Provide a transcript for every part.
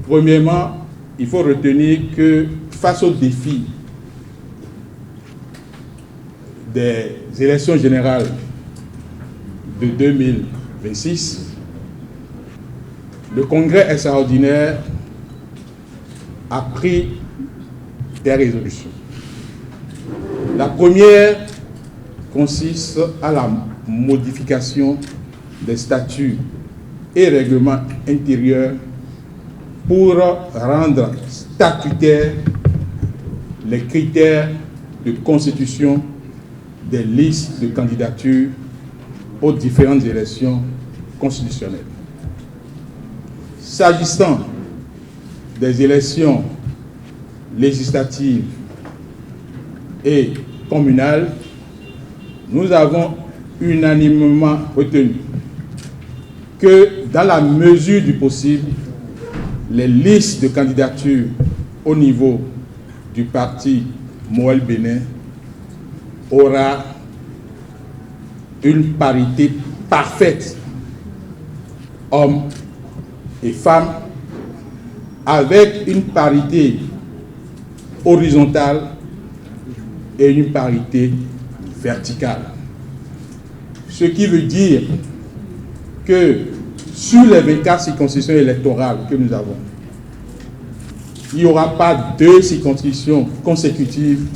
Premièrement, il faut retenir que face aux défis des élections générales de 2026, le Congrès extraordinaire a pris des résolutions. La première consiste à la modification des statuts et règlements intérieurs pour rendre statutaires les critères de constitution des listes de candidature aux différentes élections constitutionnelles. S'agissant des élections législatives et communales, nous avons unanimement retenu que dans la mesure du possible, les listes de candidature au niveau du parti Moël Bénin aura une parité parfaite, hommes et femmes, avec une parité horizontale et une parité verticale. Ce qui veut dire que sur les 24 circonscriptions électorales que nous avons, il n'y aura pas 2 circonscriptions consécutives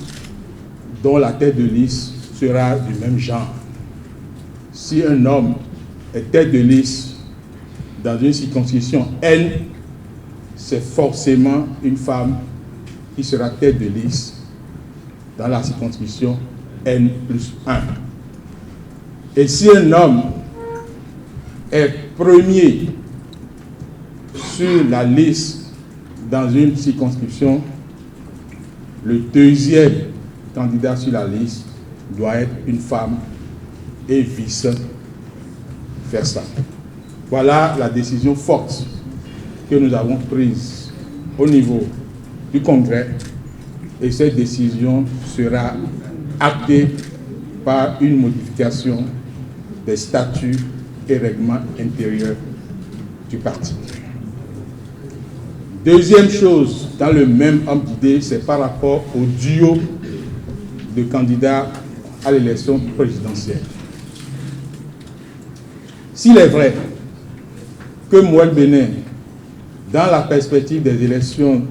dont la tête de liste sera du même genre. Si un homme est tête de liste dans une circonscription N, c'est forcément une femme qui sera tête de liste dans la circonscription N+1. Et si un homme est premier sur la liste dans une circonscription, le deuxième candidat sur la liste doit être une femme et vice-versa. Voilà la décision forte que nous avons prise au niveau du Congrès, et cette décision sera actée par une modification des statuts et règlements intérieurs du parti. Deuxième chose, dans le même ordre d'idée, c'est par rapport au duo de candidats à l'élection présidentielle. S'il est vrai que Moël Bénin, dans la perspective des élections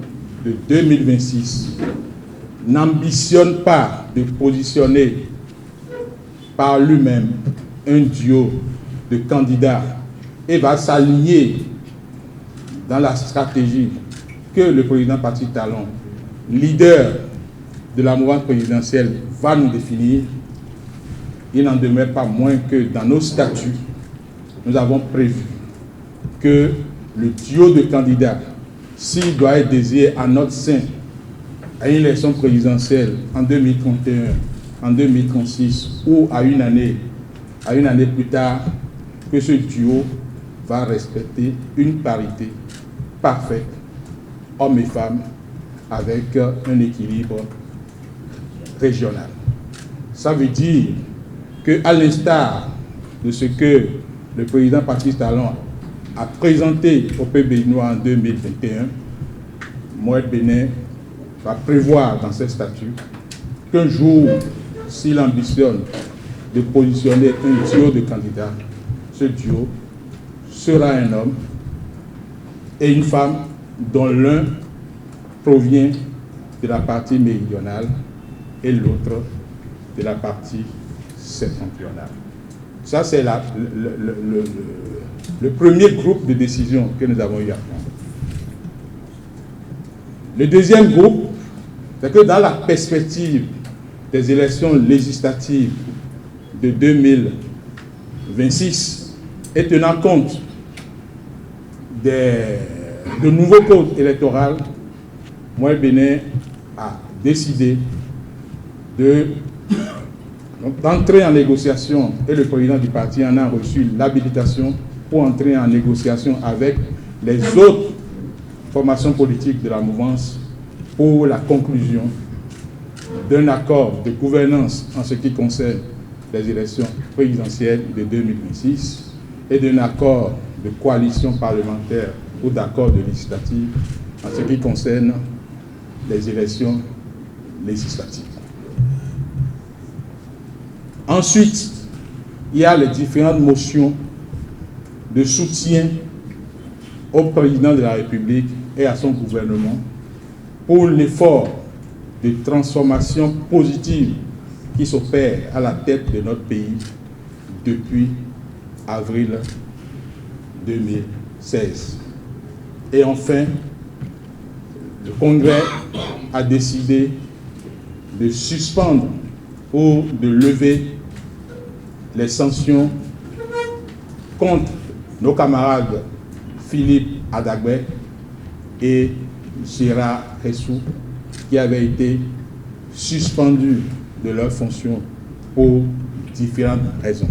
de 2026, n'ambitionne pas de positionner par lui-même un duo de candidats et va s'aligner dans la stratégie que le président Patrice Talon, leader de la mouvance présidentielle, va nous définir, il n'en demeure pas moins que dans nos statuts, nous avons prévu que le duo de candidats, s'il doit être désigné à notre sein à une élection présidentielle en 2031, en 2036 ou à une année plus tard, que ce duo va respecter une parité parfaite, hommes et femmes, avec un équilibre régional. Ça veut dire qu'à l'instar de ce que le président Patrice Talon a présenté au peuple béninois en 2021, Moël Bénin va prévoir dans ses statuts qu'un jour, s'il ambitionne de positionner un duo de candidats, ce duo sera un homme et une femme dont l'un provient de la partie méridionale et l'autre de la partie septentrionale. Ça, c'est le premier groupe de décisions que nous avons eu à prendre. Le deuxième groupe, c'est que dans la perspective des élections législatives de 2026, et tenant compte de nouveaux codes électoraux, Moël Bénin a décidé d'entrer en négociation, et le président du parti en a reçu l'habilitation pour entrer en négociation avec les autres formations politiques de la mouvance pour la conclusion d'un accord de gouvernance en ce qui concerne les élections présidentielles de 2026 et d'un accord de coalition parlementaire ou d'accord de législative en ce qui concerne les élections législatives. Ensuite, il y a les différentes motions de soutien au président de la République et à son gouvernement pour l'effort de transformation positive qui s'opère à la tête de notre pays depuis avril 2016. Et enfin, le Congrès a décidé de suspendre ou de lever les sanctions contre nos camarades Philippe Adagbe et Gérard Ressou, qui avaient été suspendus de leurs fonctions pour différentes raisons.